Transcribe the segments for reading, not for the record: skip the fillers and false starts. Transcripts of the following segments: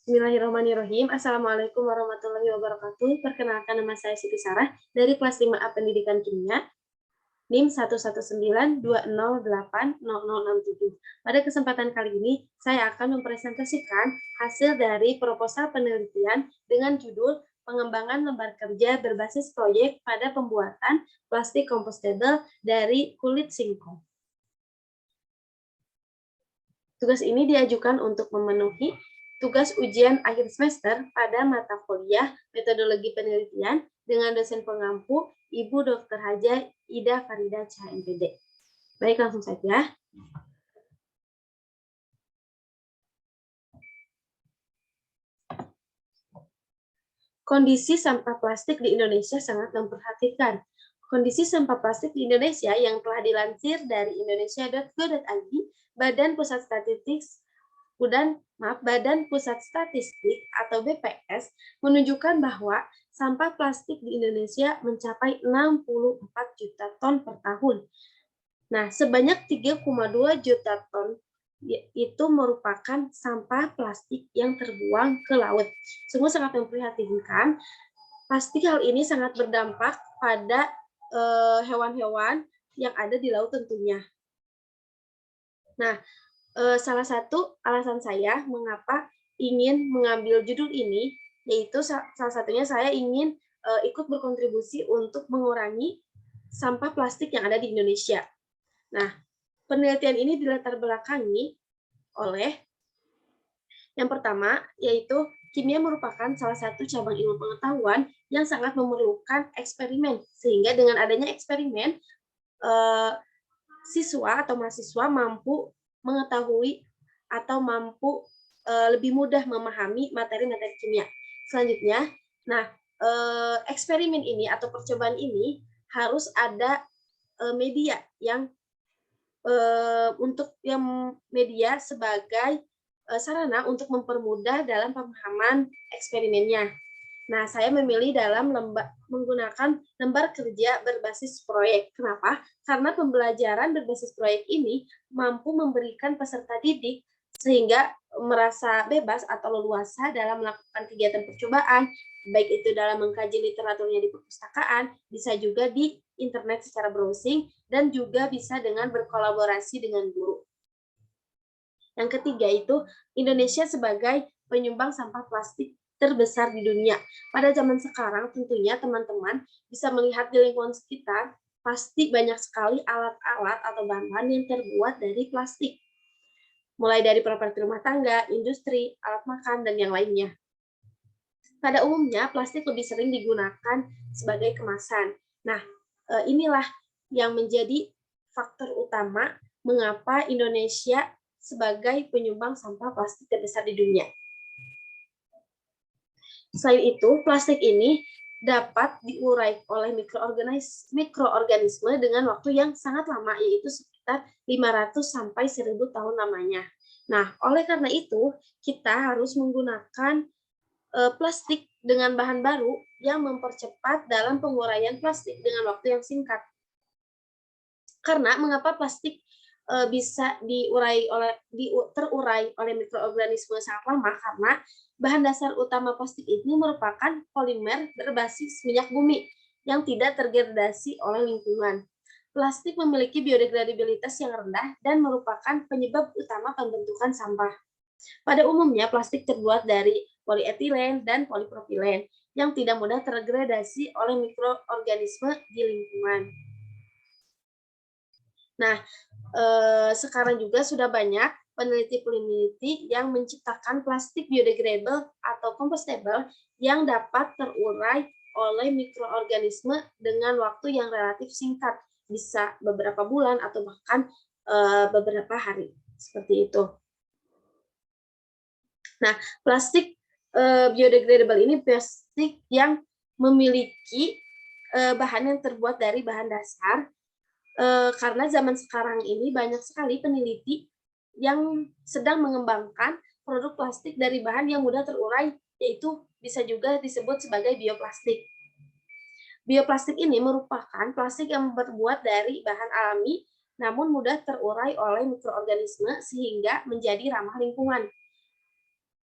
Bismillahirrahmanirrahim. Assalamualaikum warahmatullahi wabarakatuh. Perkenalkan, nama saya Siti Sarah dari kelas 5A Pendidikan Kimia, NIM 11920800067. Pada kesempatan kali ini, saya akan mempresentasikan hasil dari proposal penelitian dengan judul Pengembangan lembar kerja berbasis proyek pada pembuatan plastik compostable dari kulit singkong. Tugas ini diajukan untuk memenuhi tugas ujian akhir semester pada mata kuliah Metodologi Penelitian dengan dosen pengampu Ibu Dr. Haja Ida Farida CHMPD. Baik, langsung saja. Kondisi sampah plastik di Indonesia sangat memprihatinkan. Kondisi sampah plastik di Indonesia yang telah dilansir dari indonesia.go.id, Badan Pusat Statistik atau BPS menunjukkan bahwa sampah plastik di Indonesia mencapai 64 juta ton per tahun. Nah, sebanyak 3,2 juta ton itu merupakan sampah plastik yang terbuang ke laut. Sungguh sangat memprihatinkan. Pasti hal ini sangat berdampak pada hewan-hewan yang ada di laut tentunya. Nah, salah satu alasan saya mengapa ingin mengambil judul ini, yaitu salah satunya saya ingin ikut berkontribusi untuk mengurangi sampah plastik yang ada di Indonesia. Nah, penelitian ini dilatar belakangi oleh yang pertama, yaitu kimia merupakan salah satu cabang ilmu pengetahuan yang sangat memerlukan eksperimen. Sehingga dengan adanya eksperimen, siswa atau mahasiswa mampu mengetahui atau mampu lebih mudah memahami materi-materi kimia. Selanjutnya, eksperimen ini atau percobaan ini harus ada media yang media sebagai sarana untuk mempermudah dalam pemahaman eksperimennya. Nah, saya memilih menggunakan lembar kerja berbasis proyek. Kenapa? Karena pembelajaran berbasis proyek ini mampu memberikan peserta didik sehingga merasa bebas atau leluasa dalam melakukan kegiatan percobaan, baik itu dalam mengkaji literaturnya di perpustakaan, bisa juga di internet secara browsing, dan juga bisa dengan berkolaborasi dengan guru. Yang ketiga itu Indonesia sebagai penyumbang sampah plastik terbesar di dunia. Pada zaman sekarang tentunya teman-teman bisa melihat di lingkungan sekitar pasti banyak sekali alat-alat atau bahan-bahan yang terbuat dari plastik. Mulai dari properti rumah tangga, industri, alat makan, dan yang lainnya. Pada umumnya plastik lebih sering digunakan sebagai kemasan. Nah, inilah yang menjadi faktor utama mengapa Indonesia sebagai penyumbang sampah plastik terbesar di dunia. Selain itu, plastik ini dapat diurai oleh mikroorganisme dengan waktu yang sangat lama, yaitu sekitar 500 sampai 1000 tahun lamanya. Nah, oleh karena itu, kita harus menggunakan plastik dengan bahan baru yang mempercepat dalam penguraian plastik dengan waktu yang singkat. Karena mengapa plastik bisa terurai oleh mikroorganisme sangat lama? Karena bahan dasar utama plastik ini merupakan polimer berbasis minyak bumi yang tidak terdegradasi oleh lingkungan. Plastik memiliki biodegradabilitas yang rendah dan merupakan penyebab utama pembentukan sampah. Pada umumnya, plastik terbuat dari polietilen dan polipropilen yang tidak mudah terdegradasi oleh mikroorganisme di lingkungan. Nah, sekarang juga sudah banyak peneliti-peneliti yang menciptakan plastik biodegradable atau compostable yang dapat terurai oleh mikroorganisme dengan waktu yang relatif singkat, bisa beberapa bulan atau bahkan beberapa hari, seperti itu. Nah, plastik biodegradable ini plastik yang memiliki bahan yang terbuat dari bahan dasar, karena zaman sekarang ini banyak sekali peneliti yang sedang mengembangkan produk plastik dari bahan yang mudah terurai, yaitu bisa juga disebut sebagai bioplastik. Bioplastik ini merupakan plastik yang terbuat dari bahan alami namun mudah terurai oleh mikroorganisme sehingga menjadi ramah lingkungan.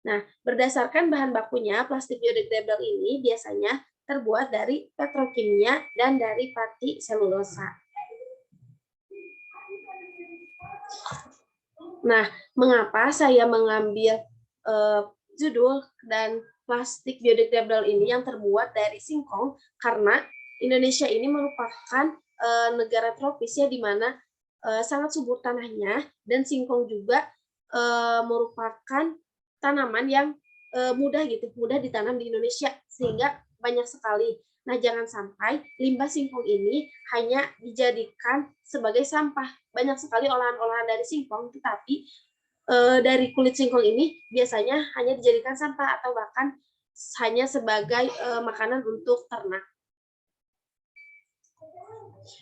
Nah, berdasarkan bahan bakunya, plastik biodegradable ini biasanya terbuat dari petrokimia dan dari pati selulosa. Nah, mengapa saya mengambil judul dan plastik biodegradable ini yang terbuat dari singkong? Karena Indonesia ini merupakan negara tropis ya, di mana sangat subur tanahnya, dan singkong juga merupakan tanaman yang mudah ditanam di Indonesia, sehingga banyak sekali. Nah, jangan sampai limbah singkong ini hanya dijadikan sebagai sampah. Banyak sekali olahan-olahan dari singkong, tetapi dari kulit singkong ini biasanya hanya dijadikan sampah atau bahkan hanya sebagai makanan untuk ternak.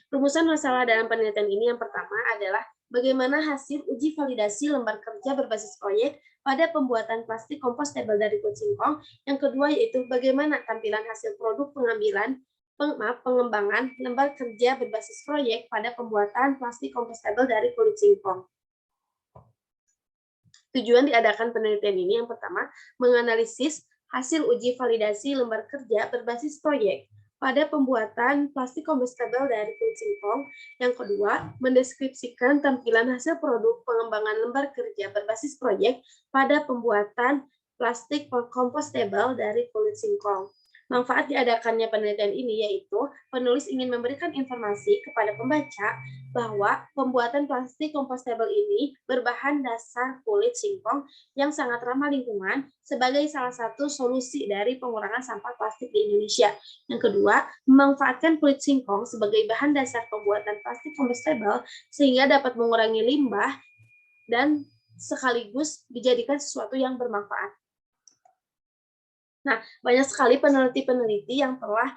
Rumusan masalah dalam penelitian ini yang pertama adalah bagaimana hasil uji validasi lembar kerja berbasis proyek pada pembuatan plastik compostable dari kulit singkong. Yang kedua yaitu bagaimana tampilan hasil produk pengembangan lembar kerja berbasis proyek pada pembuatan plastik compostable dari kulit singkong. Tujuan diadakan penelitian ini yang pertama, menganalisis hasil uji validasi lembar kerja berbasis proyek pada pembuatan plastik compostable dari kulit singkong. Yang kedua, mendeskripsikan tampilan hasil produk pengembangan lembar kerja berbasis proyek pada pembuatan plastik compostable dari kulit singkong. Manfaat diadakannya penelitian ini yaitu penulis ingin memberikan informasi kepada pembaca bahwa pembuatan plastik compostable ini berbahan dasar kulit singkong yang sangat ramah lingkungan sebagai salah satu solusi dari pengurangan sampah plastik di Indonesia. Yang kedua, memanfaatkan kulit singkong sebagai bahan dasar pembuatan plastik compostable sehingga dapat mengurangi limbah dan sekaligus dijadikan sesuatu yang bermanfaat. Nah, banyak sekali peneliti-peneliti yang telah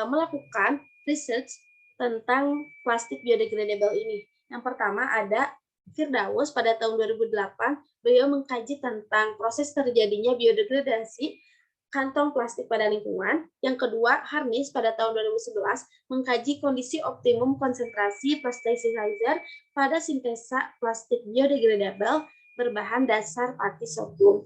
melakukan research tentang plastik biodegradable ini. Yang pertama ada Firdaus pada tahun 2008, beliau mengkaji tentang proses terjadinya biodegradasi kantong plastik pada lingkungan. Yang kedua, Harnis pada tahun 2011 mengkaji kondisi optimum konsentrasi plasticizer pada sintesa plastik biodegradable berbahan dasar pati sorghum.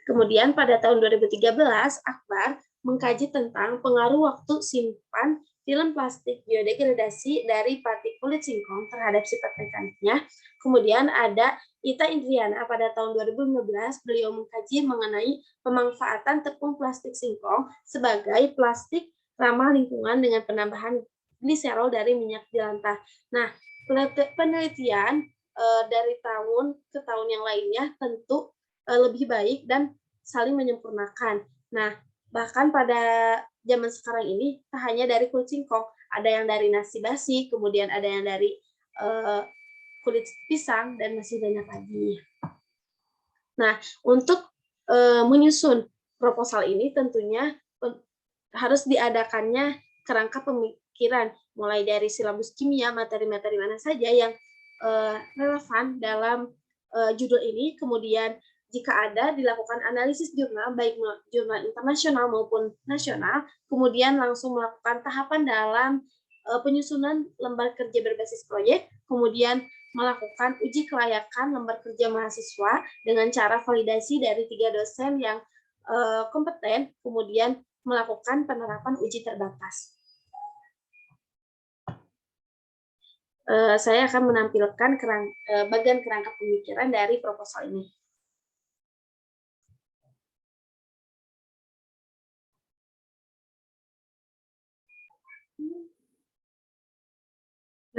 Kemudian pada tahun 2013, Akbar mengkaji tentang pengaruh waktu simpan film plastik biodegradasi dari pati kulit singkong terhadap sifat mekaniknya. Kemudian ada Ita Indriana pada tahun 2015, beliau mengkaji mengenai pemanfaatan tepung plastik singkong sebagai plastik ramah lingkungan dengan penambahan gliserol dari minyak jelantah. Nah, penelitian dari tahun ke tahun yang lainnya tentu lebih baik dan saling menyempurnakan. Nah, bahkan pada zaman sekarang ini tak hanya dari kulit singkong, ada yang dari nasi basi, kemudian ada yang dari kulit pisang, dan masih banyak lagi. Nah, untuk menyusun proposal ini tentunya harus diadakannya kerangka pemikiran, mulai dari silabus kimia, materi-materi mana saja yang relevan dalam judul ini, kemudian jika ada dilakukan analisis jurnal, baik jurnal internasional maupun nasional, kemudian langsung melakukan tahapan dalam penyusunan lembar kerja berbasis proyek, kemudian melakukan uji kelayakan lembar kerja mahasiswa dengan cara validasi dari 3 dosen yang kompeten, kemudian melakukan penerapan uji terbatas. Saya akan menampilkan bagian kerangka pemikiran dari proposal ini.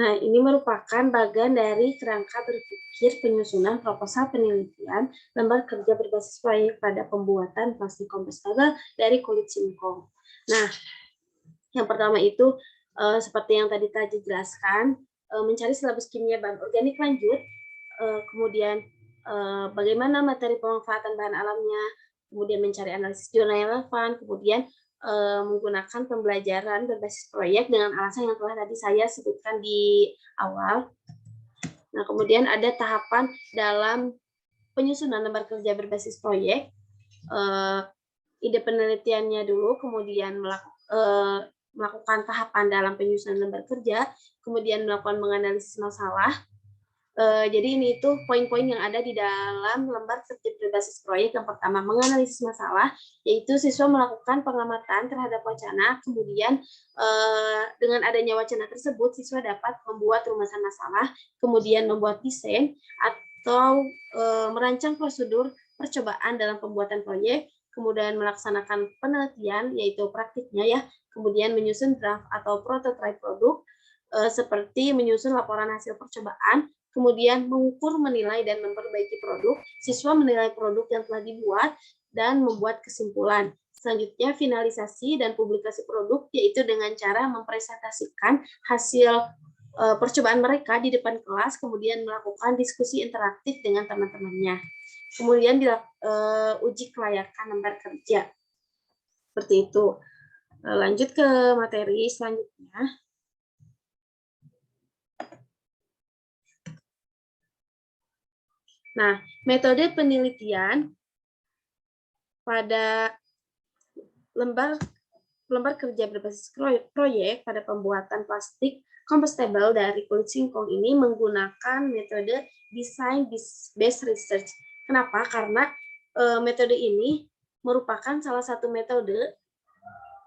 Nah, ini merupakan bagian dari kerangka berpikir penyusunan proposal penelitian lembar kerja berbasis proyek pada pembuatan plastik compostable dari kulit singkong. Nah, yang pertama itu seperti yang tadi Taji jelaskan, mencari silabus kimia bahan organik lanjut, kemudian bagaimana materi pemanfaatan bahan alamnya, kemudian mencari analisis jurnal yang relevan, kemudian menggunakan pembelajaran berbasis proyek dengan alasan yang telah tadi saya sebutkan di awal. Nah, kemudian ada tahapan dalam penyusunan lembar kerja berbasis proyek, ide penelitiannya dulu, kemudian melakukan tahapan dalam penyusunan lembar kerja, kemudian melakukan menganalisis masalah, Jadi ini itu poin-poin yang ada di dalam lembar kerja berbasis proyek. Yang pertama, menganalisis masalah, yaitu siswa melakukan pengamatan terhadap wacana, kemudian dengan adanya wacana tersebut, siswa dapat membuat rumusan masalah, kemudian membuat desain, atau merancang prosedur percobaan dalam pembuatan proyek, kemudian melaksanakan penelitian, yaitu praktiknya ya, kemudian menyusun draft atau prototipe produk, seperti menyusun laporan hasil percobaan, kemudian mengukur, menilai, dan memperbaiki produk. Siswa menilai produk yang telah dibuat dan membuat kesimpulan. Selanjutnya, finalisasi dan publikasi produk, yaitu dengan cara mempresentasikan hasil percobaan mereka di depan kelas, kemudian melakukan diskusi interaktif dengan teman-temannya. Kemudian uji kelayakan lembar kerja. Seperti itu. Lanjut ke materi selanjutnya. Nah, metode penelitian pada lembar kerja berbasis proyek pada pembuatan plastik compostable dari kulit singkong ini menggunakan metode design based research. Kenapa? Karena metode ini merupakan salah satu metode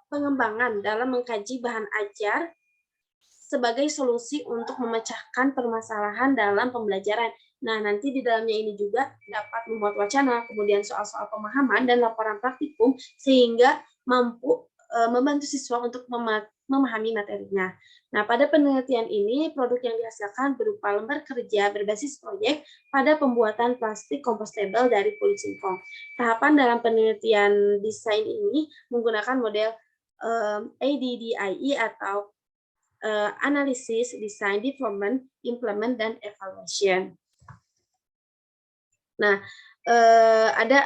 pengembangan dalam mengkaji bahan ajar sebagai solusi untuk memecahkan permasalahan dalam pembelajaran. Nah, nanti di dalamnya ini juga dapat membuat wacana, kemudian soal-soal pemahaman dan laporan praktikum, sehingga mampu membantu siswa untuk memahami materinya. Nah, pada penelitian ini, produk yang dihasilkan berupa lembar kerja berbasis proyek pada pembuatan plastik compostable dari kulit singkong. Tahapan dalam penelitian desain ini menggunakan model ADDIE atau analisis, design, development, implement, dan evaluation. Nah, ada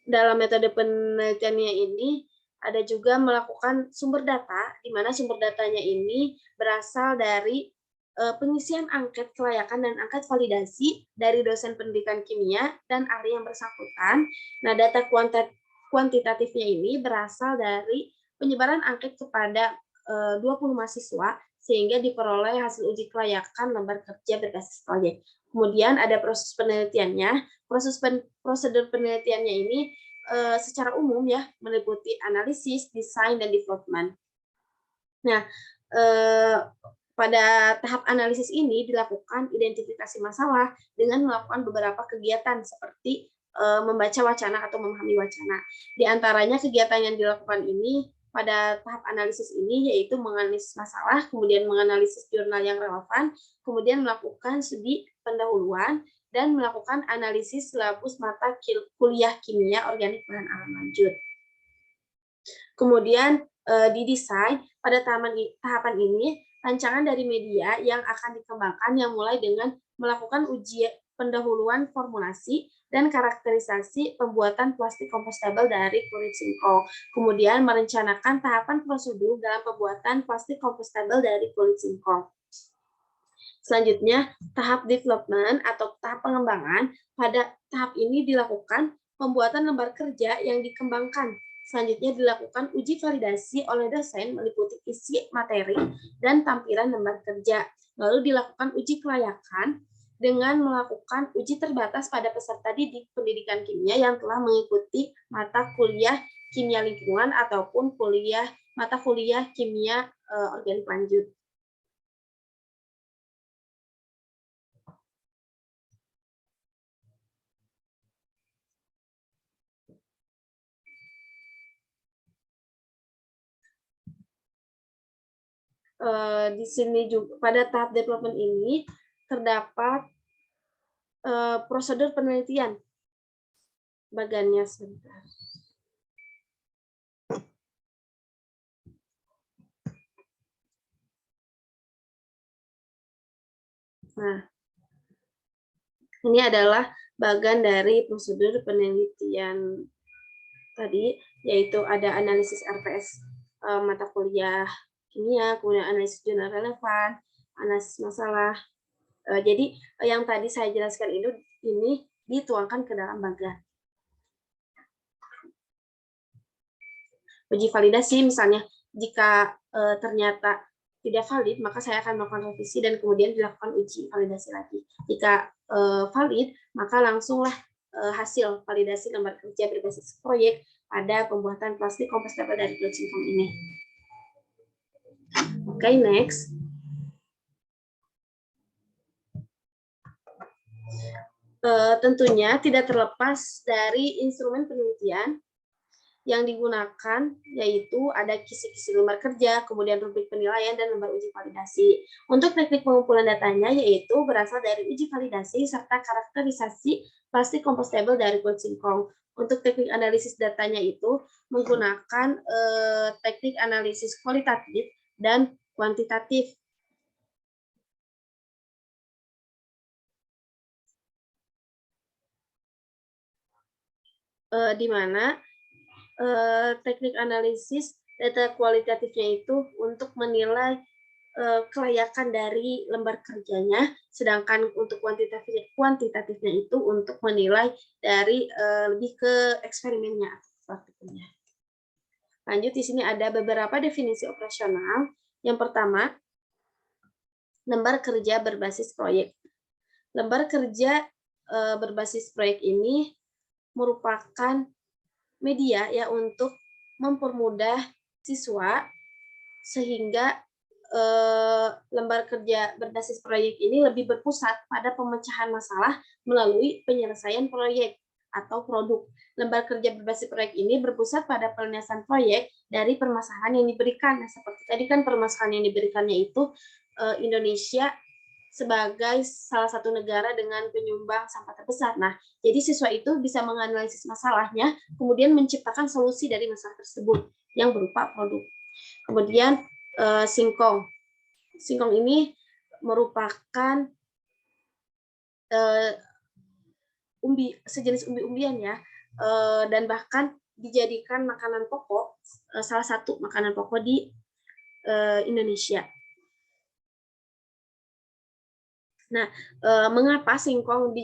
dalam metode penelitiannya ini ada juga melakukan sumber data, di mana sumber datanya ini berasal dari pengisian angket kelayakan dan angket validasi dari dosen pendidikan kimia dan ahli yang bersangkutan. Nah, data kuantitatifnya ini berasal dari penyebaran angket kepada 20 mahasiswa, sehingga diperoleh hasil uji kelayakan lembar kerja berbasis proyek. Kemudian ada proses penelitiannya. Prosedur penelitiannya ini secara umum ya meliputi analisis, desain, dan development. Nah, pada tahap analisis ini dilakukan identifikasi masalah dengan melakukan beberapa kegiatan seperti membaca wacana atau memahami wacana. Di antaranya kegiatan yang dilakukan ini pada tahap analisis ini yaitu menganalisis masalah, kemudian menganalisis jurnal yang relevan, kemudian melakukan studi pendahuluan, dan melakukan analisis silabus mata kuliah kimia organik bahan alam lanjut. Kemudian didesain pada tahapan ini rancangan dari media yang akan dikembangkan yang mulai dengan melakukan uji pendahuluan formulasi dan karakterisasi pembuatan plastik compostable dari kulit singkong. Kemudian merencanakan tahapan prosedur dalam pembuatan plastik compostable dari kulit singkong. Selanjutnya, tahap development atau tahap pengembangan. Pada tahap ini dilakukan pembuatan lembar kerja yang dikembangkan. Selanjutnya dilakukan uji validasi oleh dosen meliputi isi materi dan tampilan lembar kerja. Lalu dilakukan uji kelayakan dengan melakukan uji terbatas pada peserta didik pendidikan kimia yang telah mengikuti mata kuliah kimia lingkungan ataupun mata kuliah kimia organik lanjut. Di sini juga pada tahap development ini terdapat prosedur penelitian. Bagannya sebentar. Nah, ini adalah bagian dari prosedur penelitian tadi, yaitu ada analisis RPS mata kuliah kimia, kemudian analisis jurnal relevan, analisis masalah. Jadi yang tadi saya jelaskan ini dituangkan ke dalam bagan. Uji validasi misalnya jika ternyata tidak valid, maka saya akan melakukan revisi dan kemudian dilakukan uji validasi lagi. Jika valid, maka langsunglah hasil validasi lembar kerja berbasis proyek pada pembuatan plastik kompostable dari kulit singkong ini. Oke, next. Tentunya tidak terlepas dari instrumen penelitian yang digunakan, yaitu ada kisi-kisi lembar kerja, kemudian rubrik penilaian, dan lembar uji validasi. Untuk teknik pengumpulan datanya, yaitu berasal dari uji validasi serta karakterisasi plastik kompostable dari kulit singkong. Untuk teknik analisis datanya itu menggunakan teknik analisis kualitatif dan kuantitatif. Di mana teknik analisis data kualitatifnya itu untuk menilai kelayakan dari lembar kerjanya, sedangkan untuk kuantitatifnya itu untuk menilai dari lebih ke eksperimennya atau praktikumnya. Lanjut, di sini ada beberapa definisi operasional. Yang pertama, lembar kerja berbasis proyek. Lembar kerja berbasis proyek ini merupakan media ya untuk mempermudah siswa sehingga lembar kerja berbasis proyek ini lebih berpusat pada pemecahan masalah melalui penyelesaian proyek atau produk. Lembar kerja berbasis proyek ini berpusat pada penyelesaian proyek dari permasalahan yang diberikan. Nah, seperti tadi kan permasalahan yang diberikannya itu Indonesia sebagai salah satu negara dengan penyumbang sampah terbesar. Nah, jadi siswa itu bisa menganalisis masalahnya, kemudian menciptakan solusi dari masalah tersebut yang berupa produk. Kemudian singkong. Singkong ini merupakan sejenis umbi-umbian ya, dan bahkan dijadikan makanan pokok, salah satu makanan pokok di Indonesia. Nah, mengapa singkong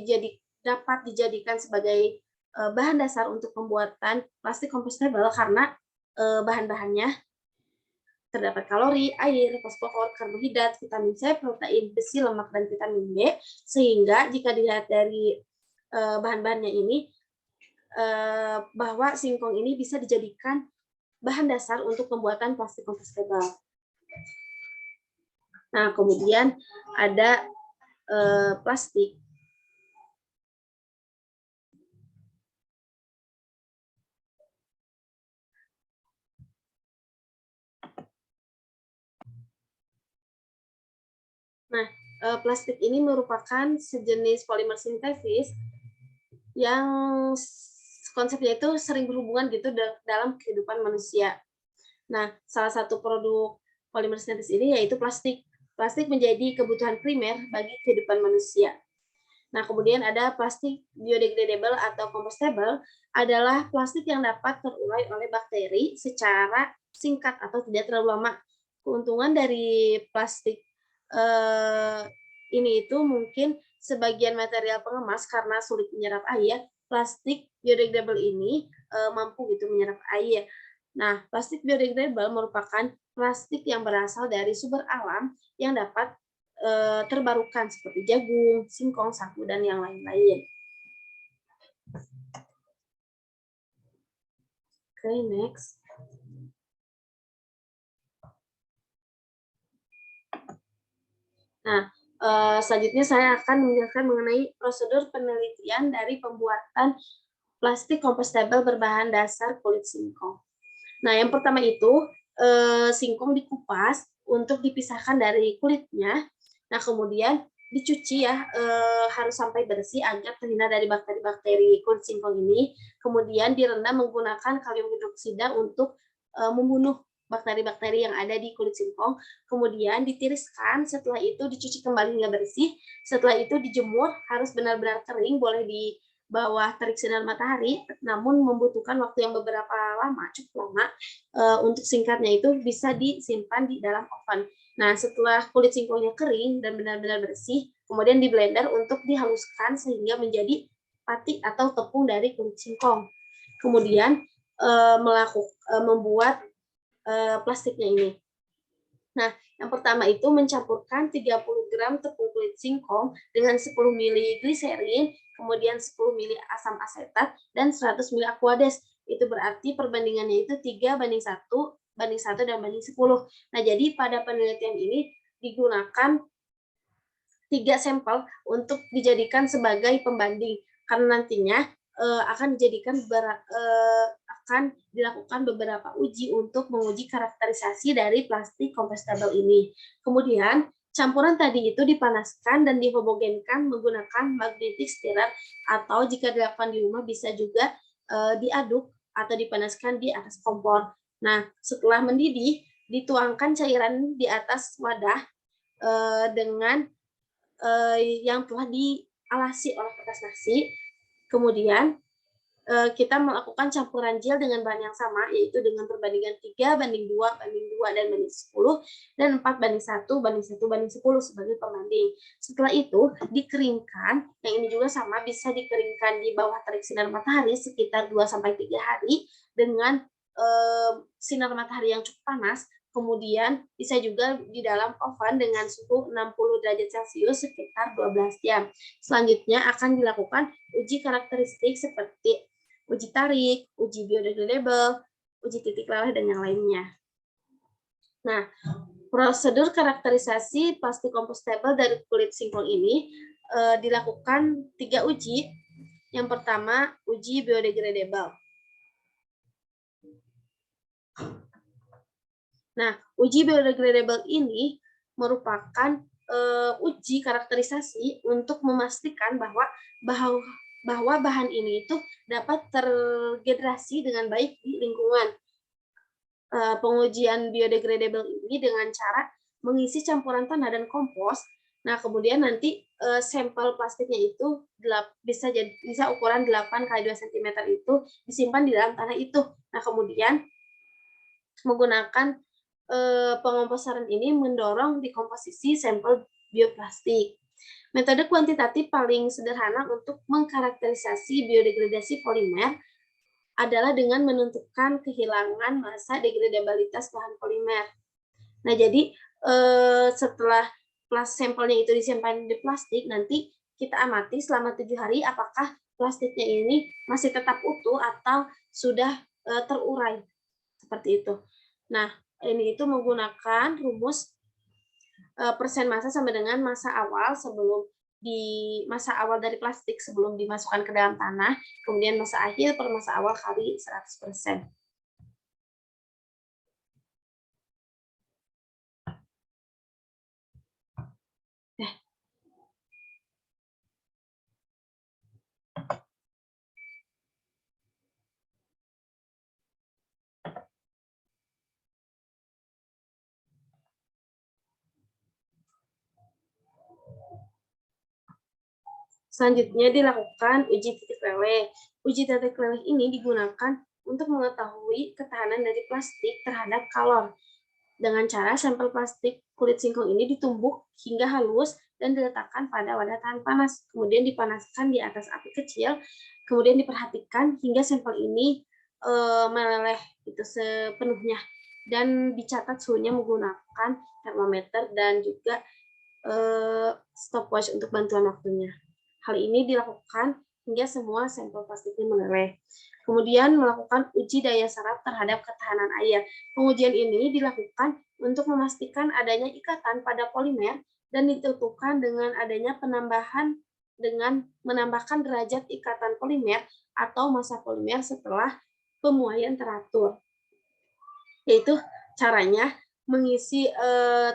dapat dijadikan sebagai bahan dasar untuk pembuatan plastik kompostable? Karena bahan-bahannya terdapat kalori, air, fosfor, karbohidrat, vitamin C, protein, besi, lemak, dan vitamin B, sehingga jika dilihat dari bahan-bahannya ini, bahwa singkong ini bisa dijadikan bahan dasar untuk pembuatan plastik kompostable. Nah, kemudian ada plastik. Nah, plastik ini merupakan sejenis polimer sintetis yang konsepnya itu sering berhubungan gitu dalam kehidupan manusia. Nah, salah satu produk polimer sintetis ini yaitu plastik. Plastik menjadi kebutuhan primer bagi kehidupan manusia. Nah, kemudian ada plastik biodegradable atau compostable, adalah plastik yang dapat terurai oleh bakteri secara singkat atau tidak terlalu lama. Keuntungan dari plastik ini itu mungkin sebagian material pengemas karena sulit menyerap air. Plastik biodegradable ini mampu gitu menyerap air. Nah, plastik biodegradable merupakan plastik yang berasal dari sumber alam yang dapat terbarukan seperti jagung, singkong, sagu, dan yang lain-lain. Oke, next. Nah, selanjutnya saya akan menjelaskan mengenai prosedur penelitian dari pembuatan plastik kompostable berbahan dasar kulit singkong. Nah, yang pertama itu singkong dikupas untuk dipisahkan dari kulitnya. Nah, kemudian dicuci ya, harus sampai bersih agar terhindar dari bakteri-bakteri kulit singkong ini. Kemudian direndam menggunakan kalium hidroksida untuk membunuh bakteri-bakteri yang ada di kulit singkong. Kemudian ditiriskan, setelah itu dicuci kembali hingga bersih. Setelah itu dijemur, harus benar-benar kering, boleh di bawah terik sinar matahari, namun membutuhkan waktu yang beberapa lama, cukup lama, untuk singkatnya itu bisa disimpan di dalam oven. Nah, setelah kulit singkongnya kering dan benar-benar bersih, kemudian di blender untuk dihaluskan sehingga menjadi pati atau tepung dari kulit singkong. Kemudian membuat plastiknya ini. Nah, Yang pertama itu mencampurkan 30 gram tepung kulit singkong dengan 10 ml gliserin, kemudian 10 ml asam asetat, dan 100 ml aquades. Itu berarti perbandingannya itu 3:1, dan banding 10. Nah, jadi pada penelitian ini digunakan 3 sampel untuk dijadikan sebagai pembanding, karena nantinya akan dilakukan beberapa uji untuk menguji karakterisasi dari plastik compostable ini. Kemudian campuran tadi itu dipanaskan dan dihomogenkan menggunakan magnetic stirrer, atau jika dilakukan di rumah bisa juga diaduk atau dipanaskan di atas kompor. Nah, setelah mendidih, dituangkan cairan di atas wadah dengan yang telah dialasi oleh kertas nasi. Kemudian kita melakukan campuran gel dengan bahan yang sama, yaitu dengan perbandingan 3:2:2 dan banding 10, dan 4:1:1:10 sebagai pembanding. Setelah itu dikeringkan, yang ini juga sama, bisa dikeringkan di bawah terik sinar matahari sekitar 2-3 hari dengan sinar matahari yang cukup panas. Kemudian bisa juga di dalam oven dengan suhu 60 derajat Celcius sekitar 12 jam. Selanjutnya akan dilakukan uji karakteristik seperti uji tarik, uji biodegradable, uji titik leleh, dan yang lainnya. Nah, prosedur karakterisasi plastik compostable dari kulit singkong ini dilakukan 3 uji. Yang pertama, uji biodegradable. Nah, uji biodegradable ini merupakan uji karakterisasi untuk memastikan bahwa bahan ini itu dapat tergenerasi dengan baik di lingkungan. Pengujian biodegradable ini dengan cara mengisi campuran tanah dan kompos. Nah, kemudian nanti sampel plastiknya itu bisa ukuran 8x2 cm itu disimpan di dalam tanah itu. Nah, kemudian menggunakan pengomposaran ini mendorong dekomposisi sampel bioplastik. Metode kuantitatif paling sederhana untuk mengkarakterisasi biodegradasi polimer adalah dengan menentukan kehilangan massa degradabilitas bahan polimer. Nah, jadi setelah sampelnya itu disimpan di plastik, nanti kita amati selama 7 hari apakah plastiknya ini masih tetap utuh atau sudah terurai, seperti itu. Nah, ini itu menggunakan rumus persen massa sama dengan massa awal dari plastik sebelum dimasukkan ke dalam tanah, kemudian massa akhir per massa awal kali 100%. Selanjutnya dilakukan uji titik leleh. Uji titik leleh ini digunakan untuk mengetahui ketahanan dari plastik terhadap kalor. Dengan cara sampel plastik kulit singkong ini ditumbuk hingga halus dan diletakkan pada wadah tahan panas. Kemudian dipanaskan di atas api kecil. Kemudian diperhatikan hingga sampel ini meleleh itu sepenuhnya. Dan dicatat suhunya menggunakan termometer dan juga stopwatch untuk bantuan waktunya. Hal ini dilakukan hingga semua sampel plastiknya meleleh. Kemudian melakukan uji daya serap terhadap ketahanan air. Pengujian ini dilakukan untuk memastikan adanya ikatan pada polimer dan ditentukan dengan adanya penambahan dengan menambahkan derajat ikatan polimer atau massa polimer setelah pemuaian teratur. Yaitu caranya mengisi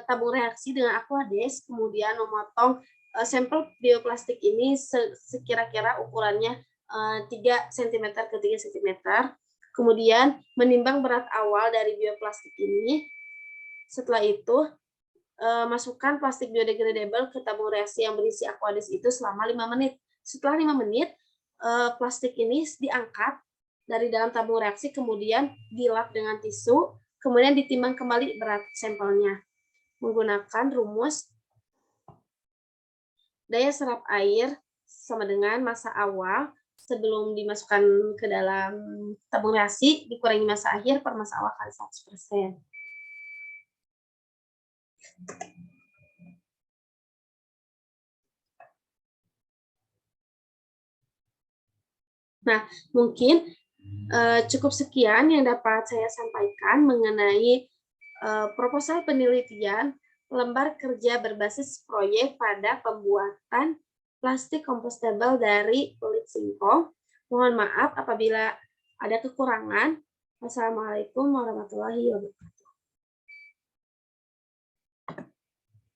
tabung reaksi dengan aquades, kemudian memotong sampel bioplastik ini sekira-kira ukurannya 3 cm ke 3 cm. Kemudian menimbang berat awal dari bioplastik ini. Setelah itu masukkan plastik biodegradable ke tabung reaksi yang berisi aquades itu selama 5 menit. Setelah 5 menit, plastik ini diangkat dari dalam tabung reaksi, kemudian dilap dengan tisu, kemudian ditimbang kembali berat sampelnya menggunakan rumus daya serap air sama dengan massa awal sebelum dimasukkan ke dalam tabung reaksi dikurangi massa akhir per massa awal kali 100%. Nah, mungkin cukup sekian yang dapat saya sampaikan mengenai proposal penelitian lembar kerja berbasis proyek pada pembuatan plastik compostable dari kulit singkong. Mohon maaf apabila ada kekurangan. Wassalamualaikum warahmatullahi wabarakatuh.